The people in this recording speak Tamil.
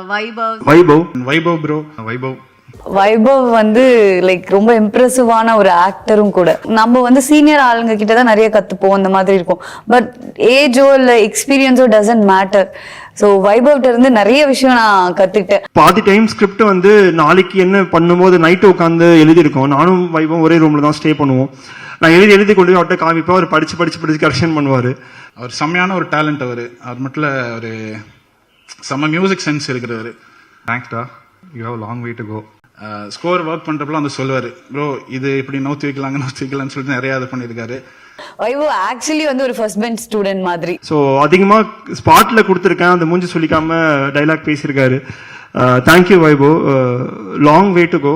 வைபவ் ப்ரோ. வைபவ் வந்து லைக் ரொம்ப இம்ப்ரெசிவான ஒரு ஆக்டரும் கூட. நம்ம வந்து சீனியர் ஆளுங்க கிட்ட தான் நிறைய கத்துப்போம், அந்த மாதிரி இருக்கும். பட் ஏஜோ இல்ல எக்ஸ்பீரியன்ஸோ டசன்ட் மேட்டர். ஸோ வைபவ்ட்ட இருந்து நிறைய விஷயம் நான் கத்துக்கிட்டேன். பாதி டைம் ஸ்கிரிப்ட் வந்து நாளைக்கு என்ன பண்ணும்போது நைட்டு உட்காந்து எழுதியிருக்கோம். நானும் வைபவ் ஒரே ரூம்ல தான் ஸ்டே பண்ணுவோம். நான் எழுதி கொண்டு போய் அவர்கிட்ட காமிப்பேன். அவர் படிச்சு கரெக்ஷன் பண்ணுவாரு. அவர் செம்மையான ஒரு டேலண்ட். அவர் மட்டும் ஒரு செம்ம மியூசிக் சென்ஸ் இருக்கிறவர். தேங்க்ஸ்டா, you have long way to go. Score work பண்றப்பல வந்து சொல்லுவாரு, ப்ரோ இது இப்படி நோத்தி வைக்கலாம்னு சொல்லிட்டு நிறைய இது பண்ணியிருக்காரு. வைபவ் ஆக்சுவலி வந்து ஒரு ஃபர்ஸ்ட் பெஞ்ச் ஸ்டூடெண்ட் மாதிரி. ஸோ அதிகமா ஸ்பாட்ல கொடுத்துருக்கேன். அந்த மூஞ்சி சொல்லிக்காம டைலாக் பேசியிருக்காரு. Thank you Vaibhav, long way to go.